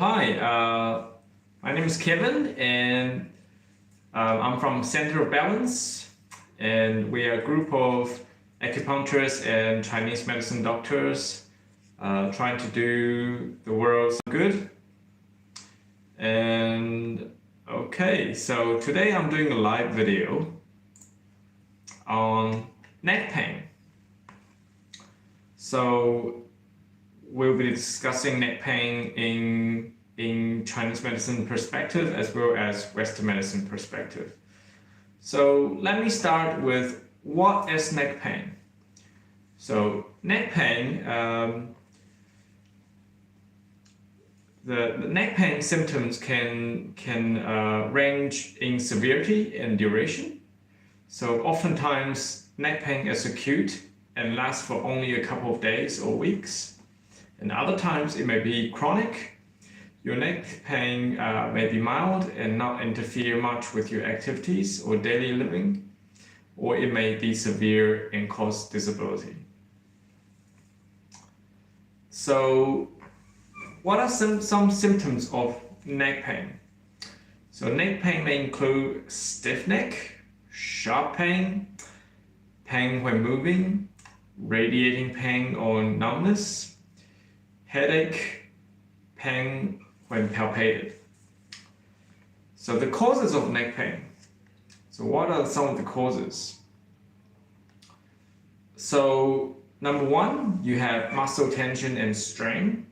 Hi, my name is Kevin, and I'm from Center of Balance, and we are a group of acupuncturists and Chinese medicine doctors trying to do the world some good. And okay, so today I'm doing a live video on neck pain. So we'll be discussing neck pain in Chinese medicine perspective as well as Western medicine perspective. So let me start with what is neck pain. So neck pain, the neck pain symptoms can range in severity and duration. So oftentimes neck pain is acute and lasts for only a couple of days or weeks. And other times it may be chronic. Your neck pain may be mild and not interfere much with your activities or daily living, or it may be severe and cause disability. So what are some symptoms of neck pain? So neck pain may include stiff neck, sharp pain, pain when moving, radiating pain or numbness, headache, pain when palpated. So the causes of neck pain. So what are some of the causes? So number one, you have muscle tension and strain.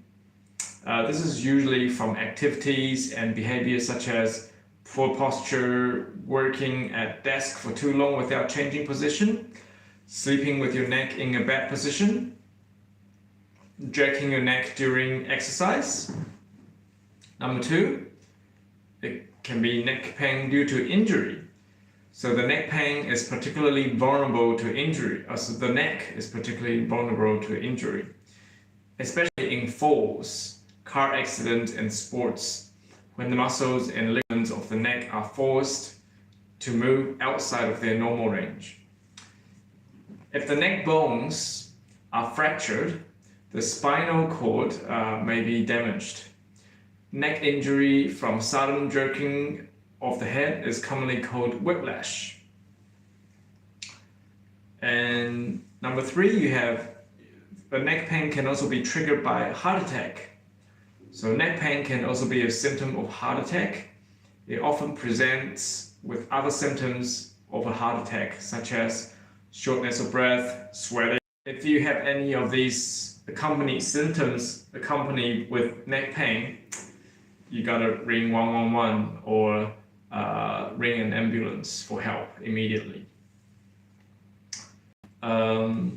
This is usually from activities and behaviors such as poor posture, working at desk for too long without changing position, sleeping with your neck in a bad position, jerking your neck during exercise. Number two, it can be neck pain due to injury. So the neck pain is particularly vulnerable to injury. So the neck is particularly vulnerable to injury, especially in falls, car accidents, and sports, when the muscles and ligaments of the neck are forced to move outside of their normal range. If the neck bones are fractured, the spinal cord may be damaged. Neck injury from sudden jerking of the head is commonly called whiplash. And number three, you have the neck pain can also be triggered by heart attack. So neck pain can also be a symptom of heart attack. It often presents with other symptoms of a heart attack, such as shortness of breath, sweating. If you have any of these symptoms accompanied with neck pain, you gotta ring 111 or ring an ambulance for help immediately. One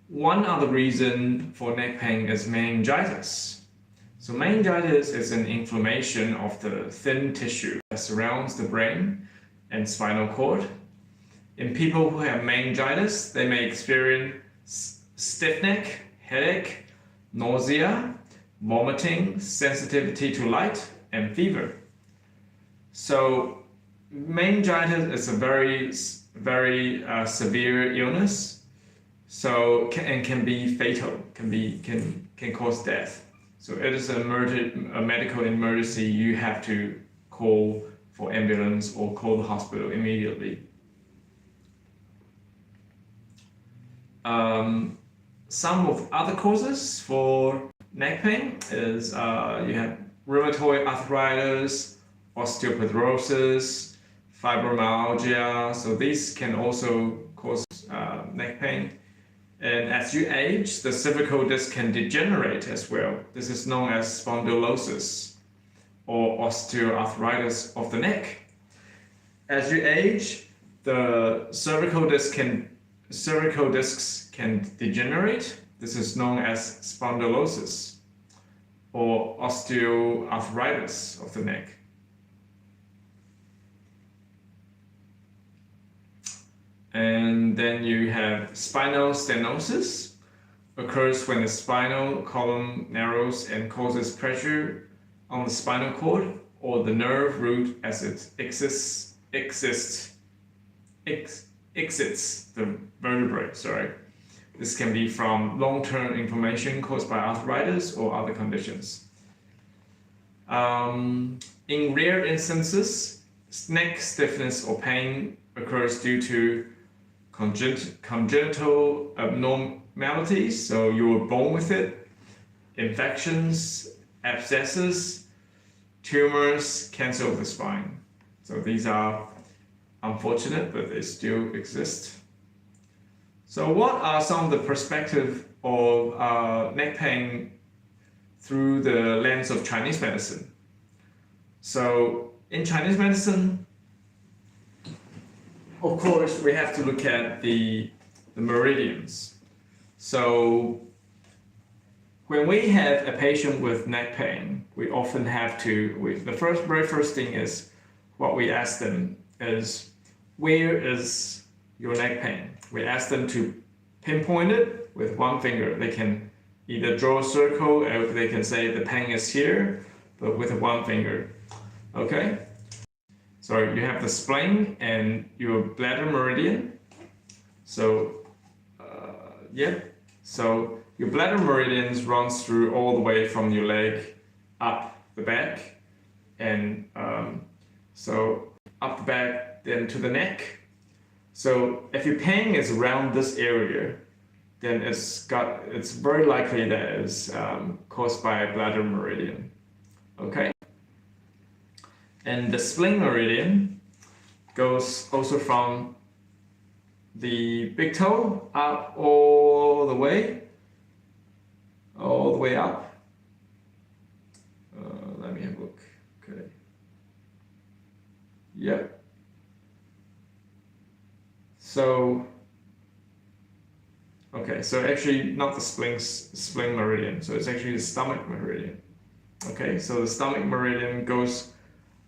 other reason for neck pain is meningitis. So meningitis is an inflammation of the thin tissue that surrounds the brain and spinal cord. In people who have meningitis, they may experience stiff neck, headache, nausea, vomiting, sensitivity to light, and fever. So meningitis is a very severe illness. So can be fatal, can cause death. So it is a medical emergency. You have to call for ambulance or call the hospital immediately. Some of other causes for neck pain is you have rheumatoid arthritis, osteoporosis, fibromyalgia. So these can also cause neck pain. And as you age, the cervical disc can degenerate as well. This is known as spondylosis or osteoarthritis of the neck. As you age, the cervical discs can degenerate. This is known as spondylosis or osteoarthritis of the neck. And then you have spinal stenosis, occurs when the spinal column narrows and causes pressure on the spinal cord or the nerve root as it exits the vertebrae. This can be from long-term inflammation caused by arthritis or other conditions. In rare instances, neck stiffness or pain occurs due to congenital abnormalities, so you were born with it, infections, abscesses, tumors, cancer of the spine. So these are unfortunate, but they still exist. So what are some of the perspectives of neck pain through the lens of Chinese medicine? So in Chinese medicine, of course, we have to look at the meridians. So when we have a patient with neck pain, we often have to, the very first thing is what we ask them is, where is your neck pain? We ask them to pinpoint it with one finger. They can either draw a circle or they can say the pain is here, but with one finger. Okay? So you have the spleen and your bladder meridian. So, So your bladder meridian runs through all the way from your leg up the back, and so up the back, then to the neck. So if your pain is around this area, then it's very likely that it's caused by a bladder meridian. Okay. And the spleen meridian goes also from the big toe up all the way up. Let me have a look. Okay. Yep. So, okay, so actually not the spleen meridian, so it's actually the stomach meridian. Okay, so the stomach meridian goes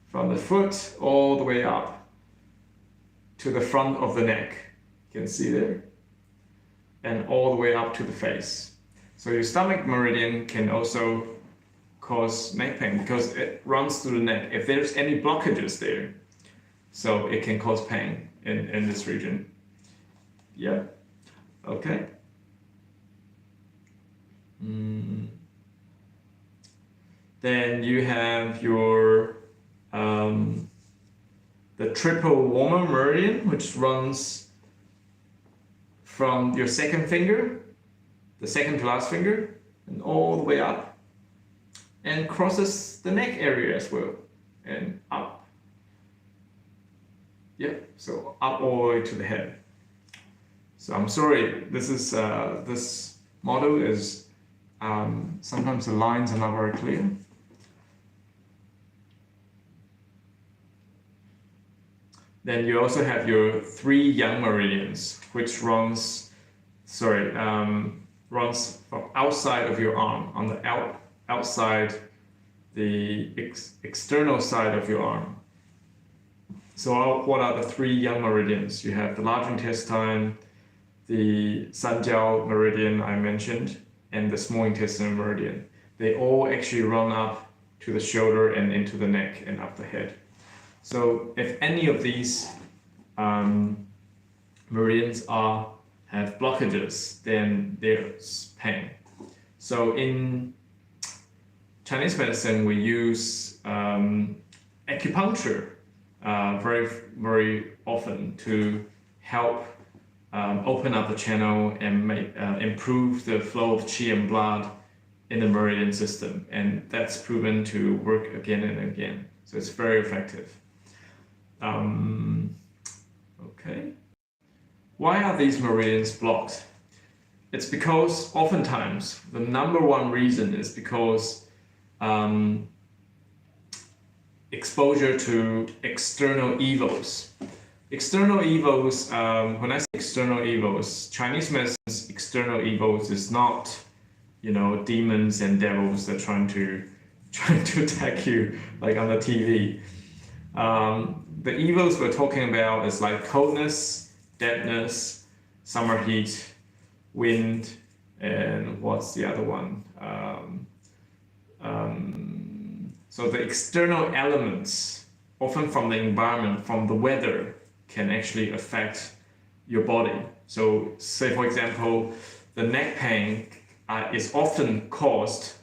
from the foot all the way up to the front of the neck. You can see there. And all the way up to the face. So your stomach meridian can also cause neck pain because it runs through the neck. If there's any blockages there, so it can cause pain in this region. Yeah, okay. Then you have your the triple warmer meridian, which runs from your second finger, the second to last finger, and all the way up, and crosses the neck area as well, and up. Yep, so up all the way to the head. So I'm sorry, this is this model is sometimes the lines are not very clear. Then you also have your 3 young meridians, which runs from outside of your arm, on the outside, the external side of your arm. So what are the 3 young meridians? You have the large intestine, the Sanjiao meridian I mentioned, and the small intestinal meridian. They all actually run up to the shoulder and into the neck and up the head. So if any of these meridians have blockages, then there's pain. So in Chinese medicine, we use acupuncture very, very often to help open up the channel and improve the flow of qi and blood in the meridian system. And that's proven to work again and again. So it's very effective. Okay. Why are these meridians blocked? It's because oftentimes the #1 reason is because exposure to external evils. External evils, when I say external evils, Chinese medicine's external evils is not, demons and devils that are trying to attack you like on the TV. The evils we're talking about is like coldness, deadness, summer heat, wind, and what's the other one? So the external elements, often from the environment, from the weather, can actually affect your body. So say for example, the neck pain is often caused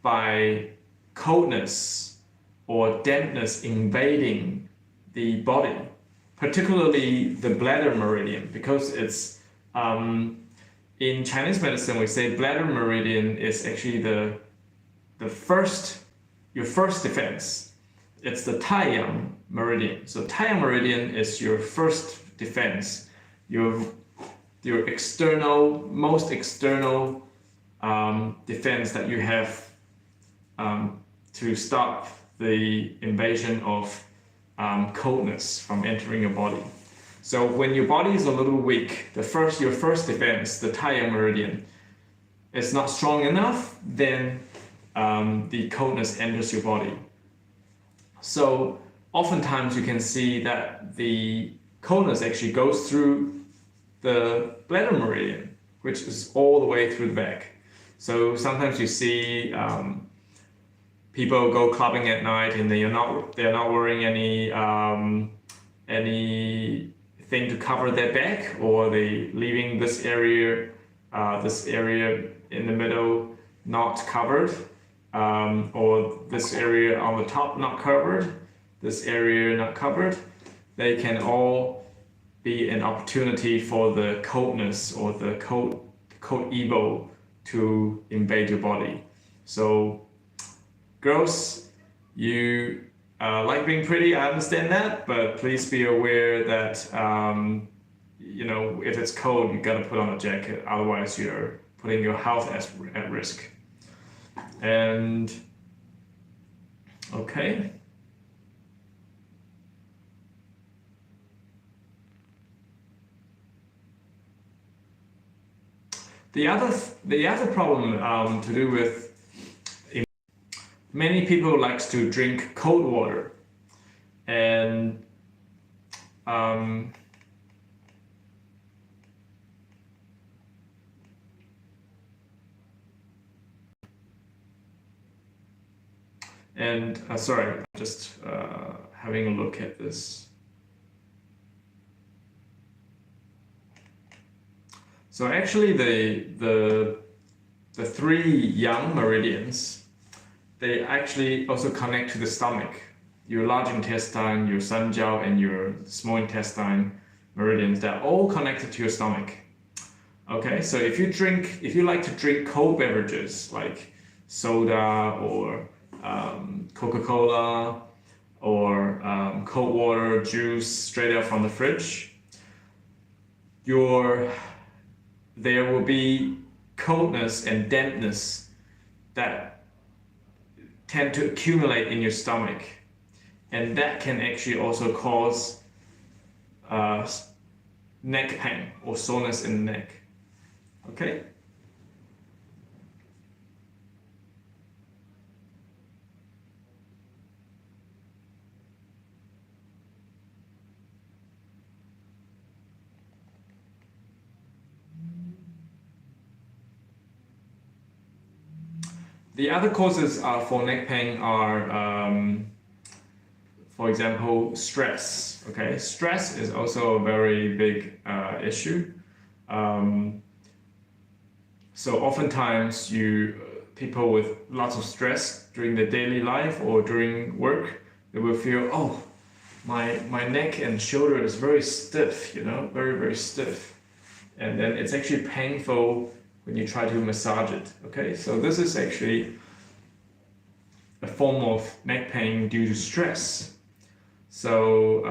by coldness or dampness invading the body, particularly the bladder meridian, because it's in Chinese medicine we say bladder meridian is actually your first defense. It's the Taiyang meridian. So Taiyang meridian is your first defense, your most external defense that you have to stop the invasion of coldness from entering your body. So when your body is a little weak, your first defense, the Taiyang meridian, is not strong enough, then the coldness enters your body. So oftentimes you can see that the coldness actually goes through the bladder meridian, which is all the way through the back. So sometimes you see people go clubbing at night and they're not wearing anything to cover their back, or they leaving this area in the middle not covered, or this area on the top not covered, this area not covered. They can all be an opportunity for the coldness or the cold evil to invade your body. So girls, you like being pretty, I understand that, but please be aware that if it's cold, you gotta put on a jacket, otherwise you're putting your health at risk. And okay. The other problem to do with many people likes to drink cold water, and sorry, I'm just having a look at this. So actually the three yang meridians, they actually also connect to the stomach. Your large intestine, your sanjiao, and your small intestine meridians, they're all connected to your stomach. Okay, so if you like to drink cold beverages like soda or Coca-Cola or cold water, juice straight out from the fridge, there will be coldness and dampness that tend to accumulate in your stomach, and that can actually also cause neck pain or soreness in the neck. Okay. The other causes for neck pain are, for example, stress. Okay, stress is also a very big issue. So oftentimes people with lots of stress during their daily life or during work, they will feel, oh, my neck and shoulder is very stiff, very, very stiff. And then it's actually painful when you try to massage it. Okay, so this is actually a form of neck pain due to stress. So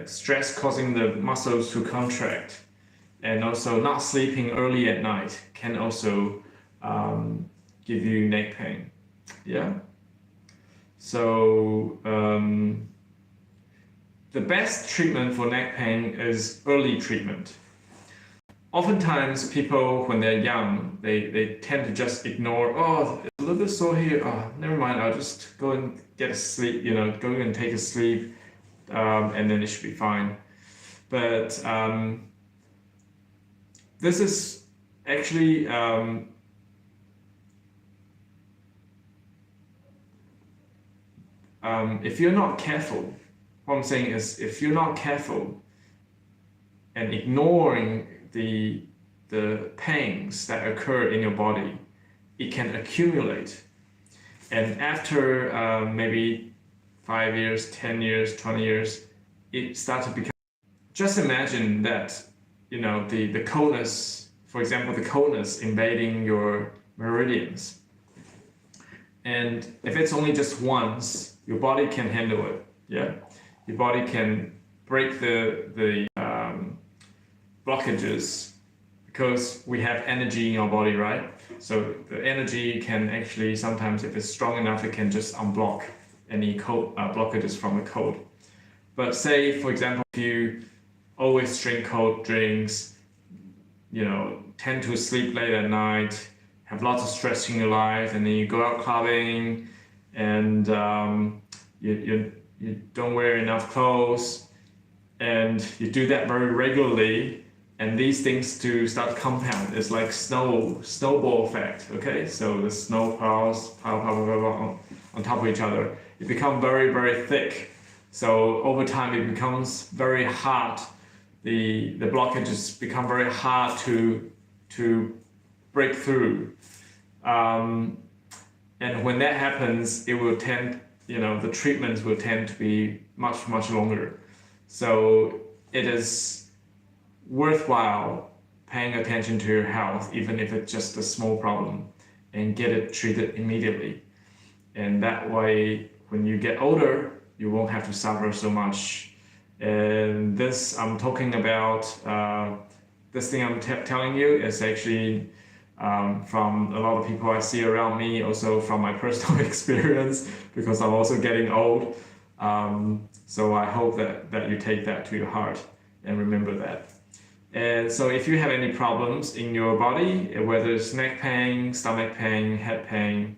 stress causing the muscles to contract, and also not sleeping early at night can also give you neck pain. Yeah. So the best treatment for neck pain is early treatment. Oftentimes people, when they're young, they tend to just ignore, oh, it's a little bit sore here, oh, never mind, I'll just go and get a sleep, go and take a sleep, and then it should be fine. But this is actually if you're not careful, what I'm saying is, if you're not careful and ignoring the pains that occur in your body, it can accumulate And after maybe 5 years, 10 years, 20 years, it starts to become. Just imagine that, you know, the coldness, for example, the coldness invading your meridians. And if it's only just once, your body can handle it. Yeah, your body can break the blockages, because we have energy in our body, right? So the energy can actually sometimes, if it's strong enough, it can just unblock any cold blockages from the cold. But say, for example, if you always drink cold drinks, you know, tend to sleep late at night, have lots of stress in your life, and then you go out clubbing, and you don't wear enough clothes, and you do that very regularly, and these things to start to compound. It's like snowball effect, okay? So the snow piles on top of each other. It becomes very, very thick. So over time it becomes very hard. The blockages become very hard to break through. And when that happens, it will tend, you know, the treatments will tend to be much, much longer. So it is worthwhile paying attention to your health, even if it's just a small problem, and get it treated immediately. And that way, when you get older, you won't have to suffer so much. And this I'm talking about, this thing I'm telling you is actually from a lot of people I see around me, also from my personal experience, because I'm also getting old. So I hope that you take that to your heart and remember that. And so if you have any problems in your body, whether it's neck pain, stomach pain, head pain,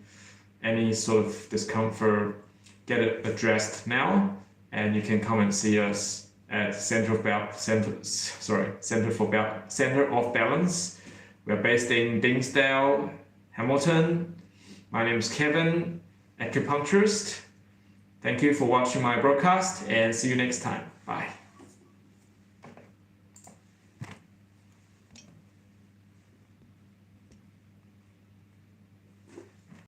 any sort of discomfort, get it addressed now, and you can come and see us at Center of Balance. We're based in Dinsdale, Hamilton. My name is Kevin, acupuncturist. Thank you for watching my broadcast, and see you next time. Bye.